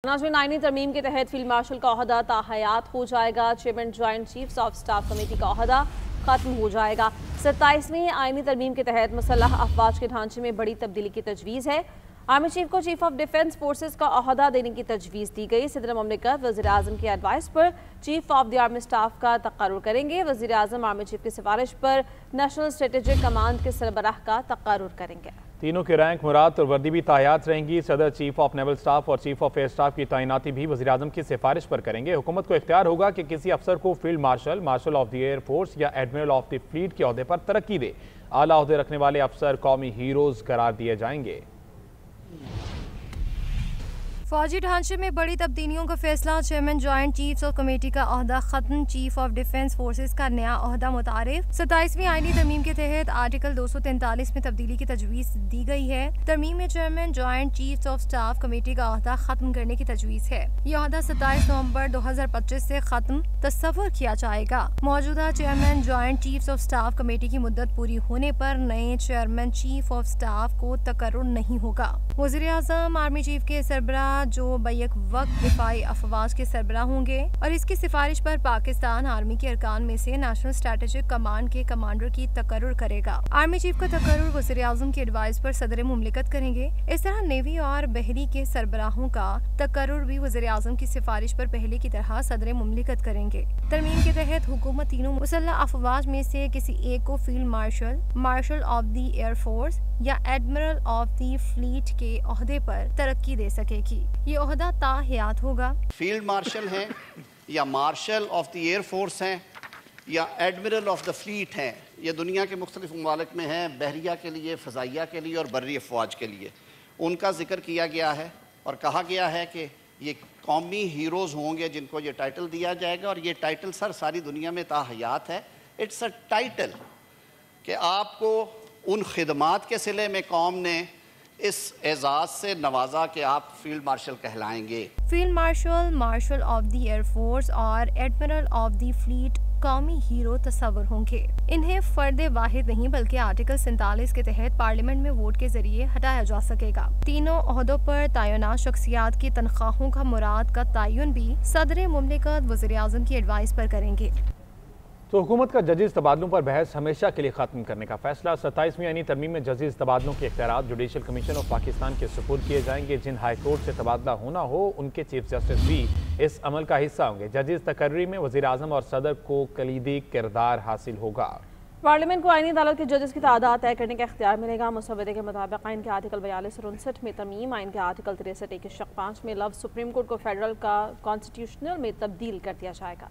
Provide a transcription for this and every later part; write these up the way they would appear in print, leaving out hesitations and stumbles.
नाज़रीन, आईनी तरमीम के तहत फील्ड मार्शल का ओहदा ताहयात हो जाएगा। Chairman joint chiefs of staff committee का ओहदा खत्म हो जाएगा। 27वीं आईनी तरमीम के तहत मुसल्लह अफवाज के ढांचे में बड़ी तब्दीली की तजवीज़ है। आर्मी चीफ को चीफ ऑफ डिफेंस फोर्सेस का ओहदा देने की तजवीज़ दी गई। सदर मुमलिकत वज़ीर आज़म की एडवाइस पर chief of the army staff का तक़र्रुर करेंगे। वज़ीर आज़म आर्मी चीफ की सिफारिश पर नेशनल स्ट्रेटेजिक कमांड के सरबराह का तक़र्रुर करेंगे। तीनों के रैंक, मुराद और वर्दी भी तायात रहेंगी। सदर चीफ ऑफ नेवल स्टाफ और चीफ ऑफ एयर स्टाफ की तैनाती भी वज़ीर आज़म की सिफारिश पर करेंगे। हुकूमत को इख्तियार होगा कि किसी अफसर को field marshal, marshal of the air force या एडमिरल ऑफ द फ्लीट के ओहदे पर तरक्की दे। आला ओहदे रखने वाले अफसर कौमी हीरोज करार दिए जाएंगे। फौजी ढांचे में बड़ी तब्दीलियों का फैसला। Chairman joint chiefs of committee का ओहदा खत्म। चीफ ऑफ डिफेंस फोर्सेस का नया ओहदा मुतारिफ। 27वीं आईनी तरमीम के तहत आर्टिकल 243 में तब्दीली की तजवीज़ दी गई है। तरमीम में chairman joint chiefs of staff committee का ओहदा खत्म करने की तजवीज़ है। यह ओहदा 27 नवंबर 2025 से खत्म तस्वुर किया जाएगा। मौजूदा chairman joint chiefs of staff committee की मुद्दत पूरी होने पर नए चेयरमैन चीफ ऑफ स्टाफ को तकर्रुर नहीं होगा। वज़ीर आज़म आर्मी चीफ के सरबराह जो बैक वक्त दिफाई अफवाज के सरबराह होंगे और इसकी सिफारिश पर पाकिस्तान आर्मी के अरकान में से नेशनल स्ट्रेटेजिक कमांड के कमांडर की तकर्रुर करेगा। आर्मी चीफ का तकर्रुर वज़ीर आज़म की एडवाइस पर सदर मुमलिकत करेंगे। इस तरह नेवी और बहरी के सरबराहों का तकर्रुर भी वज़ीर आज़म की सिफारिश पर पहले की तरह सदर मुमलिकत करेंगे। तरमीम के तहत हुकूमत तीनों मुसल्लह अफवाज में से किसी एक को field marshal, marshal of the air force या एडमिरल ऑफ द फ्लीट के ओहदे पर तरक्की दे सकेगी। ये ओहदा ताहयात होगा। फील्ड मार्शल हैं या martial of the air force हैं या एडमिरल ऑफ द फ्लीट हैं, ये दुनिया के मुख्तलिफ ममालिक में हैं, बहरिया के लिए, फ़ज़ाइया के लिए और बर्री अफवाज के लिए। उनका जिक्र किया गया है और कहा गया है कि ये कौमी हीरोज़ होंगे जिनको ये टाइटल दिया जाएगा। और ये टाइटल सर सारी दुनिया में ताहयात है। इट्स अ टाइटल कि आपको उन खिदमात के सिले में कौम ने इस एजाज़ से नवाजा कि आप फील्ड मार्शल कहलाएंगे। Field marshal, marshal of the air force और एडमिरल ऑफ द फ्लीट कौमी हीरो तस्वर होंगे। इन्हें फर्द वाहिद नहीं बल्कि आर्टिकल 47 के तहत पार्लियामेंट में वोट के जरिए हटाया जा सकेगा। तीनों ओहदों पर तैनात शख्सियात की तनख्वाहों का मुराद का तयन भी सदर मुमलिकत वज़ीर आज़म की एडवाइस पर करेंगे। तो हुकूमत का जजेस तबादलों पर बहस हमेशा के लिए खत्म करने का फैसला। 27वीं आईनी तरमीम में जजेस तबादलों के इख्तियारात जुडिशल कमीशन ऑफ पाकिस्तान के सुपुर्द किए जाएंगे। जिन हाई कोर्ट से तबादला होना हो उनके चीफ जस्टिस भी इस अमल का हिस्सा होंगे। जजेस तकर्री में वज़ीर आज़म और सदर को कलीदी किरदार हासिल होगा। पार्लियामेंट को आईनी अदालत के जजेस की तादाद तय करने का इख्तियार मिलेगा। मुसवदे के मुताबिक आइन के आर्टिकल 42 और 59 में तरमीम, आइन के आर्टिकल 63 के शक 5 में लफ्ज़ सुप्रीम कोर्ट को फेडरल का कॉन्स्टिट्यूशनल में तब्दील कर दिया जाएगा।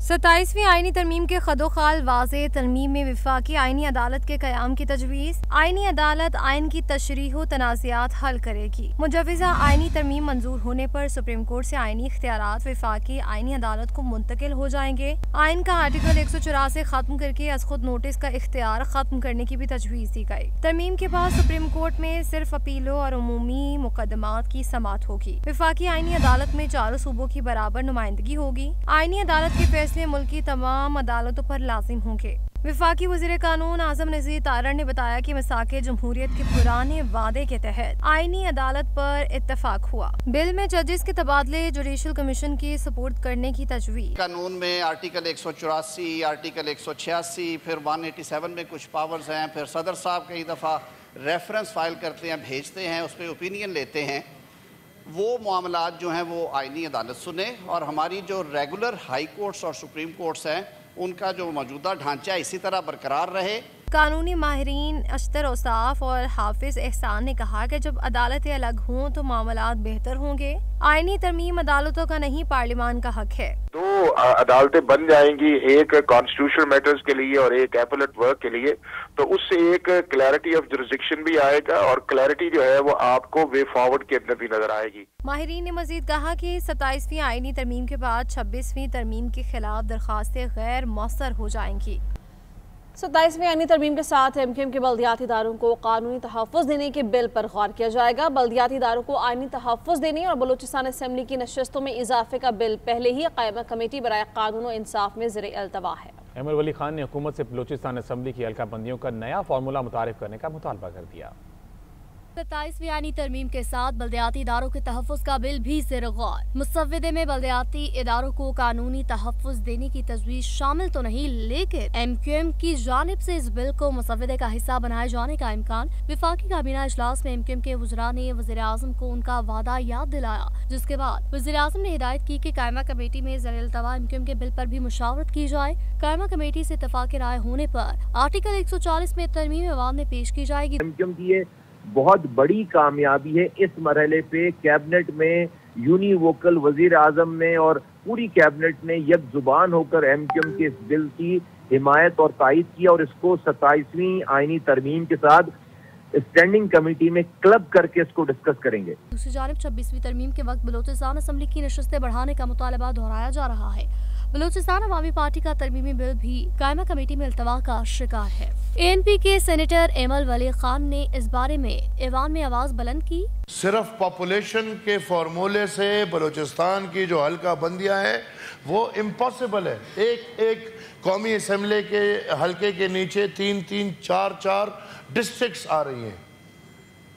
27वीं आईनी तरमीम के खदोखाल वाज़े तरमीम में विफाकी आईनी अदालत के क़याम की तजवीज़। आईनी अदालत आइन की तशरीह व तनाज़ात हल करेगी। मुजवज़ा आईनी तरमीम मंजूर होने पर सुप्रीम कोर्ट से आईनी इख्तियारात विफाकी आईनी अदालत को मुंतकिल हो जाएंगे। आइन का आर्टिकल 184 खत्म करके अज़ खुद नोटिस का इख्तियार खत्म करने की भी तजवीज़ दी गई। तरमीम के बाद सुप्रीम कोर्ट में सिर्फ अपीलों और उमूमी मुकदमात की समाअत होगी। विफाकी आईनी अदालत में चारों सूबों की बराबर नुमाइंदगी होगी। आईनी अदालत के फैसले मुल्क की तमाम अदालतों पर लाजिम होंगे। विफाकी वज़ीर कानून आज़म नज़ीर तारड़ ने बताया कि मसाके जमहूरियत के पुराने वादे के तहत आईनी अदालत पर इत्तफाक हुआ। बिल में जजेस के तबादले जुडिशल कमीशन की सपोर्ट करने की तजवीज़। कानून में आर्टिकल 184, आर्टिकल 186, फिर 187 में कुछ पावर्स हैं। फिर सदर साहब कई दफ़ा रेफरेंस फाइल करते हैं, भेजते हैं, उस पर ओपिनियन लेते हैं। वो मामलात जो हैं वो आईनी अदालत सुने और हमारी जो रेगुलर हाई कोर्ट्स और सुप्रीम कोर्ट्स हैं उनका जो मौजूदा ढांचा इसी तरह बरकरार रहे। कानूनी माहिरीन अश्तर औसाफ और हाफिज एहसान ने कहा कि जब अदालतें अलग हों तो मामलात बेहतर होंगे। आईनी तरमीम अदालतों का नहीं, पार्लियामान का हक है। दो अदालतें बन जाएंगी, एक कॉन्स्टिट्यूशनल मैटर्स के लिए और एक एपेलेट वर्क के लिए, तो उससे एक क्लैरिटी ऑफ जुरिसडिक्शन भी आएगा और क्लैरिटी जो है वो आपको वे फॉरवर्ड के अंदर भी नजर आएगी। माहिरीन ने मजीद कहा कि 27वीं आईनी तरमीम के बाद 26वीं तरमीम के खिलाफ दरखास्तें गैर मौसर हो जाएंगी। 27वीं आईनी तरमीम के साथ एमकेएम के बल्दियाती इदारों को कानूनी तहफ़्फ़ुज़ देने के बिल पर गौर किया जाएगा। बल्दियाती इदारों को आईनी तहफ़्फ़ुज़ देने और बलूचिस्तान असम्बली की नशस्तों में इजाफे का बिल पहले ही कायमा कमेटी बराए कानून और इंसाफ में ज़ेर अल्तवा है। अहमद वली खान ने हुकूमत से बलूचिस्तान असम्बली की हल्का बंदियों का नया फार्मूला मुतारिफ करने का मुतालबा कर दिया। 27वीं आईनी तरमीम के साथ बल्दियाती इदारों के तहफ़्फ़ुज़ का बिल भी ज़ेर गौर। मुसव्वदे में बल्दियाती इदारों को कानूनी तहफ़्फ़ुज़ देने की तजवीज़ शामिल तो नहीं, लेकिन MQM की जानिब से इस बिल को मुसव्वदे का हिस्सा बनाए जाने का इम्कान। वफाकी काबीना इजलास में MQM के वज़रा ने वज़ीर आज़म को उनका वादा याद दिलाया, जिसके बाद वज़ीर आज़म ने हिदायत की कि कायमा कमेटी में ज़र-ए-इल्तवा MQM के बिल पर भी मुशावरत की जाए। कायमा कमेटी से इत्तफ़ाक़ राय होने पर आर्टिकल 140 में तरमीम अवाम में पेश की जाएगी। MQM की ये बहुत बड़ी कामयाबी है। इस मरहले पे कैबिनेट में यूनिवोकल वजीर आजम ने और पूरी कैबिनेट ने एक जुबान होकर MQM के इस बिल की हिमायत और तायीद किया और इसको 27वीं आईनी तरमीम के साथ स्टैंडिंग कमेटी में क्लब करके इसको डिस्कस करेंगे। दूसरी जानिब 26वीं तरमीम के वक्त बलोचिस्तान असम्बली की नशस्तें बढ़ाने का मुतालबा दोहराया जा रहा है। बलोचिस्तान अवामी पार्टी का तरमीमी बिल भी कायमा कमेटी में इल्तवा का शिकार है। ANP के सेनेटर एमल वली खान ने इस बारे में ऐवान में आवाज बुलंद की। सिर्फ पॉपुलेशन के फॉर्मूले से बलोचिस्तान की जो हल्का बंदियां हैं वो इम्पॉसिबल है। एक कौमी असम्बली के हल्के के नीचे 3-3, 4-4 डिस्ट्रिक्ट्स आ रही हैं,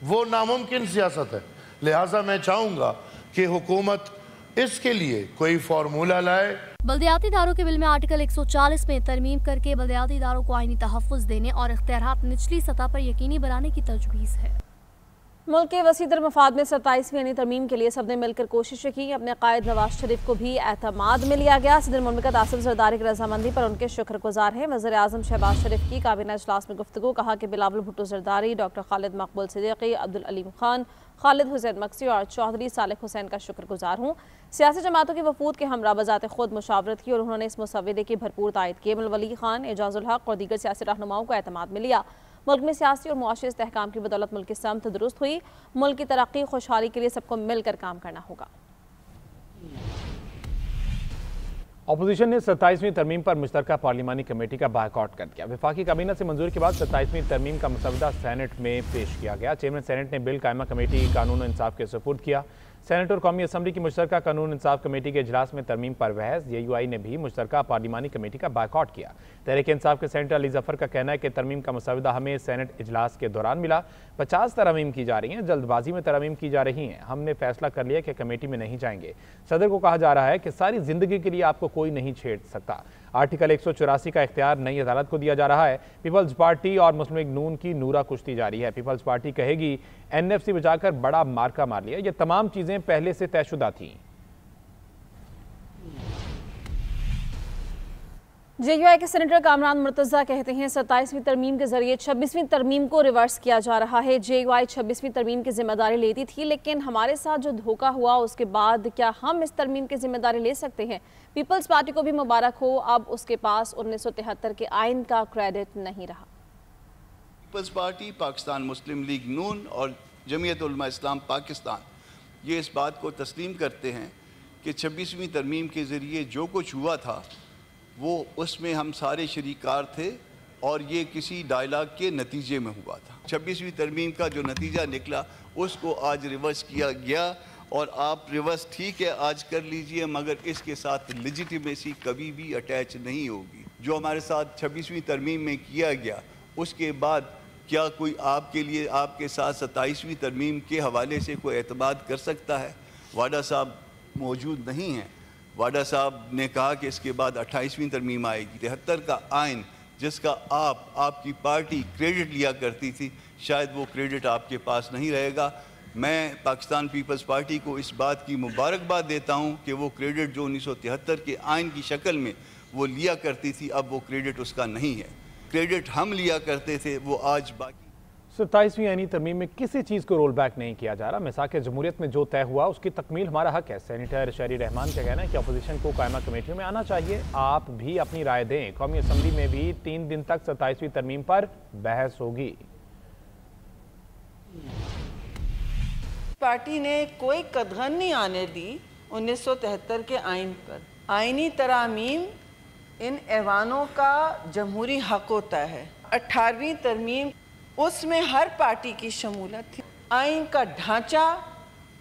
वो नामुमकिन सियासत है। लिहाजा मैं चाहूँगा कि हुकूमत इसके लिए कोई फार्मूला लाए। बल्दियाती इदारों के बिल में आर्टिकल 140 में तरमीम करके बल्दियाती इदारों को आईनी तहफ़्फ़ुज़ देने और इख्तियारात निचली सतह पर यकीनी बनाने की तजवीज़ है। मुल्क के वसीदर मफाद में 27वीं आईनी तरमीम के लिए सबने मिलकर कोशिशें की। अपने कायद नवाज शरीफ को भी एतमाद में लिया गया। सदर मुमलिकत आसिफ ज़रदारी की रजामंदी पर उनके शुक्रगुजार हैं। वज़ीर आज़म शहबाज शरीफ की काबीना इजलास में गुफ्तगू, कहा कि बिलावल भुट्टो ज़रदारी, डॉक्टर खालिद मकबूल सिद्दीकी, अब्दुल अलीम खान, खालिद हुसैन मक्सी और चौधरी सालेह हुसैन का शुक्रगुजार हूँ। सियासी जमातों की वफूद के हमरा बजाते खुद मुशावरत की और उन्होंने इस मुसव्वदे की भरपूर तायद की। एमल वली खान, एजाजुल हक और दीगर सियासी रहनुमाओं को एतमाद में लिया। मुल्क में सियासी और मुआशी इस्तेहकाम की बदौलत मुल्क की समत दुरुस्त हुई। मुल्क की तरक्की खुशहाली के लिए सबको मिलकर काम करना होगा। अपोजिशन ने 27वीं तरमीम पर मुश्तरका पार्लिमानी कमेटी का बायकॉट कर दिया। वफाकी काबीना से मंजूरी के बाद 27वीं तरमीम का मसवदा सेनेट में पेश किया गया। चेयरमैन सेनेट ने बिल कायमा कमेटी कानून इंसाफ के सुपुर्द किया। सेनेट और कौमी असम्बली की मुश्तरका कानून इंसाफ कमेटी के इजलास में तरमीम पर बहस। UUI ने भी मुश्तरका पार्लिमानी कमेटी का बायकॉट किया। तहरीक इंसाफ के सेनेटर अली जफर का कहना है कि तरमीम का मसवदा हमें सेनेट इजलास के दौरान मिला। 50 तरमीम की जा रही हैं, जल्दबाजी में तरमीम की जा रही हैं। हमने फैसला कर लिया कि कमेटी में नहीं जाएंगे। सदर को कहा जा रहा है कि सारी जिंदगी के लिए आपको कोई नहीं छेड़ सकता। आर्टिकल 184 का इख्तियार नई अदालत को दिया जा रहा है। पीपल्स पार्टी और मुस्लिम लीग नून की नूरा कुश्ती जारी है। पीपल्स पार्टी कहेगी NFC बचाकर बड़ा मार्का मार लिया। ये तमाम चीजें पहले से तयशुदा थीं। JUI के सेनेटर कामरान मुर्तज़ा कहते हैं 27वीं तरमीम के जरिए 26वीं तरमीम को रिवर्स किया जा रहा है। JUI 26वीं तरमीम की जिम्मेदारी लेती थी, लेकिन हमारे साथ जो धोखा हुआ उसके बाद क्या हम इस तरमीम की जिम्मेदारी ले सकते हैं? पीपल्स पार्टी को भी मुबारक हो, अब उसके पास 1973 के आइन का क्रेडिट नहीं रहा। पीपल्स पार्टी, पाकिस्तान मुस्लिम लीग नून और जमीयत उलमा इस्लाम पाकिस्तान ये इस बात को तस्लीम करते हैं कि 26वीं तरमीम के ज़रिए जो कुछ हुआ था वो उसमें हम सारे शरीकार थे और ये किसी डायलॉग के नतीजे में हुआ था। 26वीं तरमीम का जो नतीजा निकला उसको आज रिवर्स किया गया और आप रिवर्स ठीक है आज कर लीजिए, मगर इसके साथ लेजिटिमेसी कभी भी अटैच नहीं होगी। जो हमारे साथ 26वीं तरमीम में किया गया उसके बाद क्या कोई आपके लिए आपके साथ 27वीं तरमीम के हवाले से कोई एतमाद कर सकता है? वाडा साहब मौजूद नहीं हैं। वाडा साहब ने कहा कि इसके बाद 28वीं तरमीम आएगी। 73 का आइन जिसका आपकी पार्टी क्रेडिट लिया करती थी, शायद वो क्रेडिट आपके पास नहीं रहेगा। मैं पाकिस्तान पीपल्स पार्टी को इस बात की मुबारकबाद देता हूँ कि वो क्रेडिट जो 1973 के आइन की शक्ल में वो लिया करती थी, अब वो क्रेडिट उसका नहीं है। क्रेडिट हम लिया करते थे वो आज बाकी। 27वीं आईनी तरमीम में किसी चीज़ को रोल बैक नहीं किया जा रहा। मिसाक जमहूरियत में जो तय हुआ उसकी तकमील हमारा हक है। सेनेटर शहरी रहमान का कहना है कि अपोजिशन को कायमा कमेटियों में आना चाहिए। आप भी अपनी राय दें। कौमी असम्बली में भी 3 दिन तक 27वीं तरमीम पर बहस होगी। पार्टी ने कोई कदगन नहीं आने दी 1973 के आइन पर। आइनी तरामीम इन ऐवानों का जमहूरी हक होता है। 18वीं तरमीम उसमें हर पार्टी की शमूलत थी। आइन का ढांचा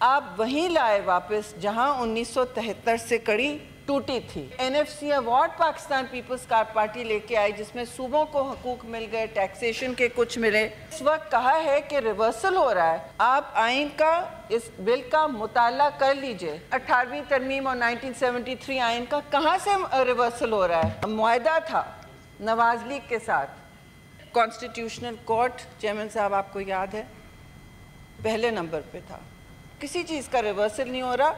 आप वहीं लाए वापस जहां 1973 से कड़ी ٹوٹی تھی. NFC ایوارڈ پاکستان پیپلز پارٹی لے کے آئی جس میں صوبوں کو حقوق مل گئے, ٹیکسیشن کے کچھ ملے. اس وقت کہا ہے کہ ریورسل ہو رہا ہے. آپ آئین کا اس بل کا مطالعہ کر لیجئے. 18ویں ترمیم اور 1973 آئین کا کہاں سے ریورسل ہو رہا ہے؟ معاہدہ تھا نواز لیگ کے ساتھ. کانسٹیٹیوشنل کورٹ چیئرمین صاحب آپ کو یاد ہے پہلے نمبر پہ تھا. کسی چیز کا ریورسل نہیں ہو رہا.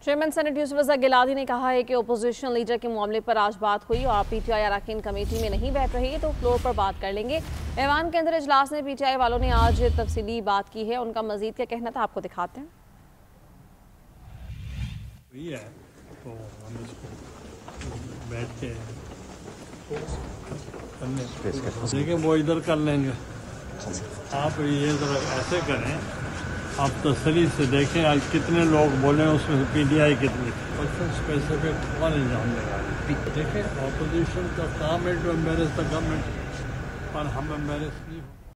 چیئرمین سینٹ یوسف رضا گیلانی نے کہا ہے کہ اپوزیشن لیڈر کے معاملے پر آج بات ہوئی اور PTI اراکین کمیٹی میں نہیں بیٹھ رہی تو فلور پر بات کر لیں گے. ایوان کے اندر اجلاس میں PTI والوں نے آج تفصیلی بات کی ہے. ان کا مزید کیا کہنا تھا آپ کو دکھاتے ہیں. تو ہم اس کو بیٹھ کے دیکھیں وہ ادھر کر لیں گے. آپ یہ ذرا ایسے کریں, آپ تسلی سے دیکھیں آج کتنے لوگ بولے اس میں PTI کتنی اسپیسیفک کون انجام لگا. دیکھیں اپوزیشن کا کام ہے ٹو ایمبیرس دا گورنمنٹ, اور ہم ایمبیرس نہیں ہوں.